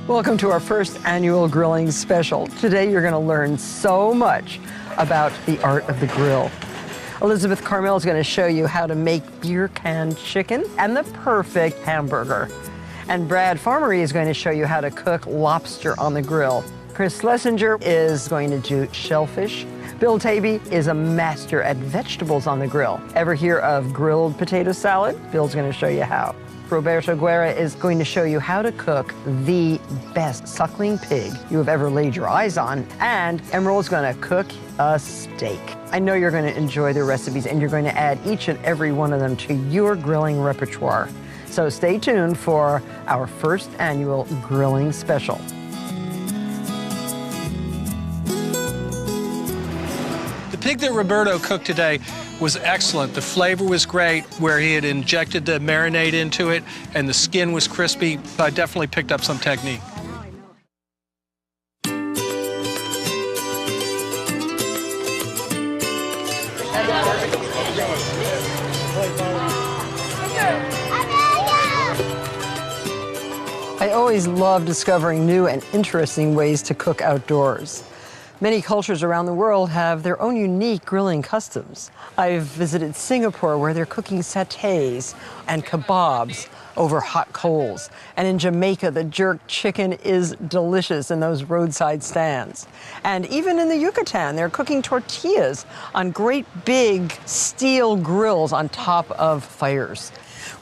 Welcome to our first annual grilling special. Today you're going to learn so much about the art of the grill. Elizabeth Carmel is going to show you how to make beer can chicken and the perfect hamburger. And Brad Farmery is going to show you how to cook lobster on the grill. Chris Schlesinger is going to do shellfish. Bill Tavey is a master at vegetables on the grill. Ever hear of grilled potato salad? Bill's going to show you how. Roberto Guerra is going to show you how to cook the best suckling pig you have ever laid your eyes on. And Emerald's going to cook a steak. I know you're going to enjoy the recipes and you're going to add each and every one of them to your grilling repertoire. So stay tuned for our first annual grilling special. The pig that Roberto cooked today was excellent. The flavor was great where he had injected the marinade into it and the skin was crispy. I definitely picked up some technique. I always love discovering new and interesting ways to cook outdoors. Many cultures around the world have their own unique grilling customs. I've visited Singapore where they're cooking satays and kebabs over hot coals. And in Jamaica, the jerk chicken is delicious in those roadside stands. And even in the Yucatan, they're cooking tortillas on great big steel grills on top of fires.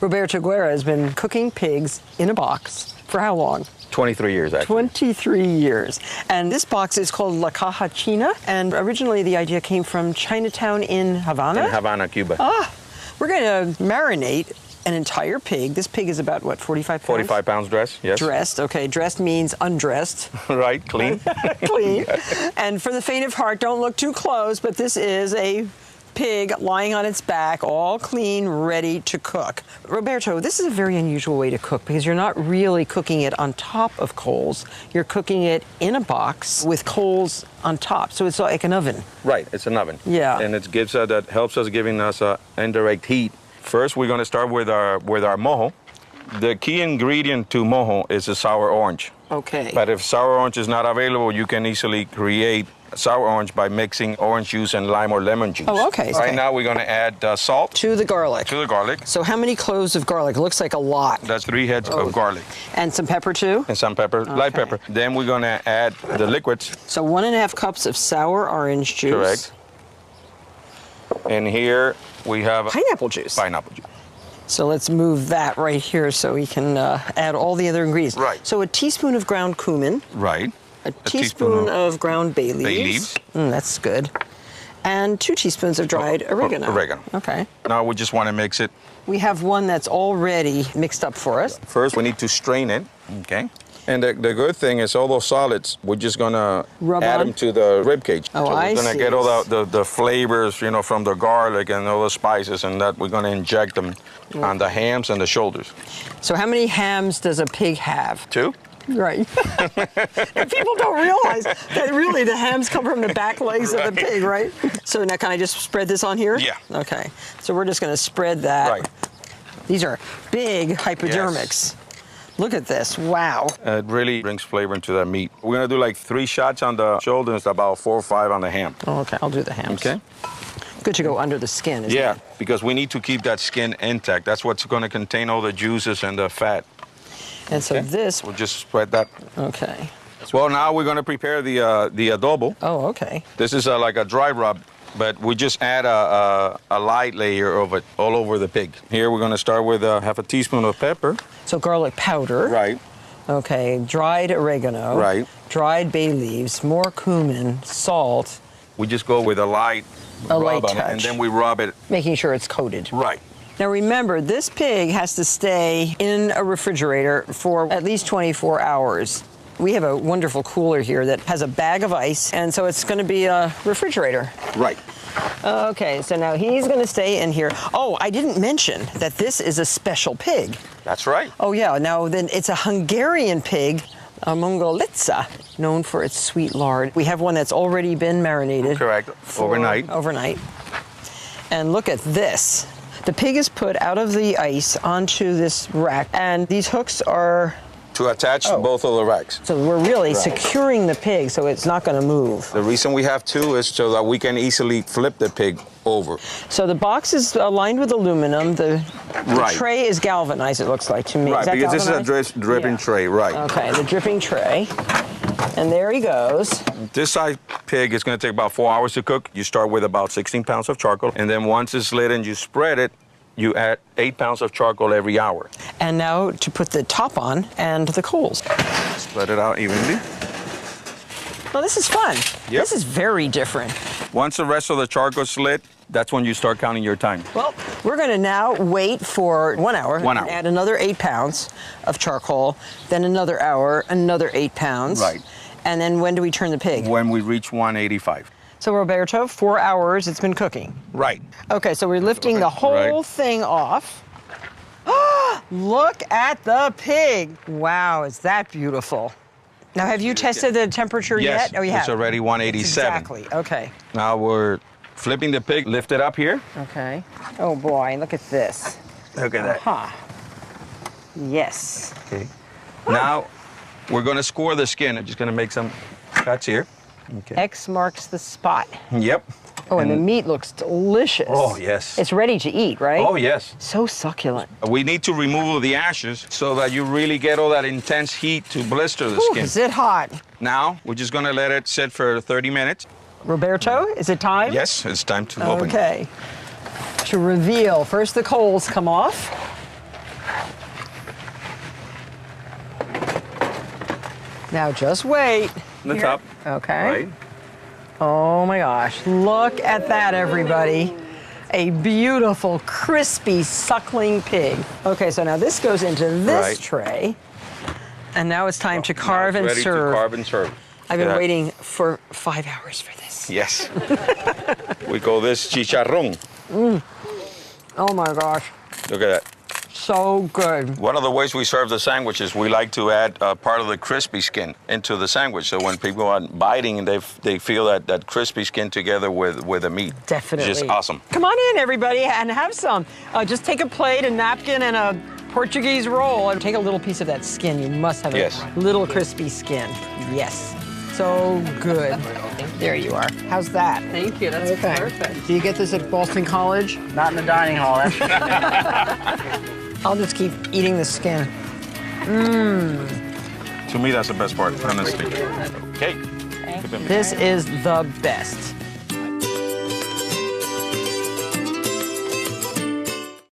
Roberto Guerra has been cooking pigs in a box for how long? 23 years, actually. 23 years. And this box is called La Caja China. And originally the idea came from Chinatown in Havana? In Havana, Cuba. We're going to marinate an entire pig. This pig is about, what, 45 pounds? 45 pounds dressed, yes. Dressed, okay. Dressed means undressed. Right, clean. Clean. And for the faint of heart, don't look too close, but this is a pig lying on its back, all clean, ready to cook. Roberto, this is a very unusual way to cook because you're not really cooking it on top of coals. You're cooking it in a box with coals on top, so it's like an oven. Right, it's an oven. Yeah. And it gives that helps us giving us indirect heat. First, we're going to start with our mojo. The key ingredient to mojo is a sour orange. Okay. But if sour orange is not available, you can easily create sour orange by mixing orange juice and lime or lemon juice. Oh, okay. Right now we're going to add salt. To the garlic. To the garlic. So how many cloves of garlic? It looks like a lot. That's 3 heads of garlic. And some pepper too? And some pepper, light pepper. Then we're going to add the liquids. So 1.5 cups of sour orange juice. Correct. And here we have pineapple juice. Pineapple juice. So let's move that right here so we can add all the other ingredients. Right. So a teaspoon of ground cumin. Right. A teaspoon of ground bay leaves. Bay leaves. That's good. And 2 teaspoons of dried oregano. Oregano. Okay. Now we just want to mix it. We have one that's already mixed up for us. First, we need to strain it. Okay. And the good thing is all those solids, we're just going to add them to the rib cage. Oh, so I see. We're going to get all the flavors, you know, from the garlic and all the spices, and that we're going to inject them on the hams and the shoulders. So how many hams does a pig have? 2. Right. And people don't realize that really the hams come from the back legs of the pig, right? So now can I just spread this on here? Yeah. Okay. So we're just going to spread that. Right. These are big hypodermics. Yes. Look at this. Wow. It really brings flavor into that meat. We're going to do like 3 shots on the shoulders, about 4 or 5 on the ham. Oh, okay. I'll do the hams. Okay. Good to go under the skin, isn't it? Yeah, because we need to keep that skin intact. That's what's going to contain all the juices and the fat. And so this... We'll just spread that. Okay. Well, now we're going to prepare the adobo. Oh, okay. This is like a dry rub, but we just add a light layer of it all over the pig. Here we're going to start with 1/2 teaspoon of pepper. So garlic powder. Right. Okay, dried oregano. Right. Dried bay leaves, more cumin, salt. We just go with a light rub on touch. it, and then we rub it. Making sure it's coated. Right. Now remember, this pig has to stay in a refrigerator for at least 24 hours. We have a wonderful cooler here that has a bag of ice, and so it's going to be a refrigerator. Right. Okay, so now he's going to stay in here. Oh, I didn't mention that this is a special pig. That's right. Oh, yeah. Now, then it's a Hungarian pig, a Mongolica, known for its sweet lard. We have one that's already been marinated. Correct. Overnight. Overnight. And look at this. The pig is put out of the ice onto this rack, and these hooks are to attach both of the racks. So we're really securing the pig so it's not going to move. The reason we have two is so that we can easily flip the pig over. So the box is lined with aluminum. The tray is galvanized, it looks like to me. Right, is that because galvanized? this is a dripping tray, right. Okay, the dripping tray. And there he goes. This size pig is going to take about 4 hours to cook. You start with about 16 pounds of charcoal, and then once it's lit and you spread it, you add 8 pounds of charcoal every hour. And now to put the top on and the coals. Spread it out evenly. Well, this is fun. Yep. This is very different. Once the rest of the charcoal's lit, that's when you start counting your time. Well, we're going to now wait for 1 hour. 1 hour. Add another 8 pounds of charcoal, then another hour, another 8 pounds. Right. And then when do we turn the pig? When we reach 185. So Roberto, 4 hours it's been cooking. Right. Okay, so we're lifting the whole thing off. Look at the pig. Wow, is that beautiful. Now, have you tested the temperature yet? Oh, you have? It's already 187. Exactly, okay. Now we're flipping the pig, lift it up here. Okay. Oh boy, look at this. Look at that. Huh. Yes. Okay. Now we're going to score the skin. I'm just going to make some cuts here. Okay. X marks the spot. Yep. Oh, and the meat looks delicious. Oh, yes. It's ready to eat, right? Oh, yes. So succulent. We need to remove the ashes so that you really get all that intense heat to blister the Ooh, skin. is it hot? Now, we're just going to let it sit for 30 minutes. Roberto, is it time? Yes, it's time to open. Okay. To reveal, first the coals come off. Now just wait. The top. Okay. Right. Oh my gosh, look at that, everybody. A beautiful, crispy, suckling pig. Okay, so now this goes into this tray. And now it's time to carve and ready serve. To carve and serve. I've been waiting for 5 hours for this. Yes. We call this chicharrón. Oh my gosh, Look at that. so good. One of the ways we serve the sandwiches, we like to add part of the crispy skin into the sandwich. So when people are biting, they feel that crispy skin together with the meat. Definitely. It's just awesome. Come on in, everybody, and have some. Just take a plate, a napkin, and a Portuguese roll, and take a little piece of that skin. You must have a little crispy skin. Yes. So good. There you are. How's that? Thank you, that's perfect. Do you get this at Boston College? Not in the dining hall. I'll just keep eating the skin. To me, that's the best part, honestly. Okay. This is the best.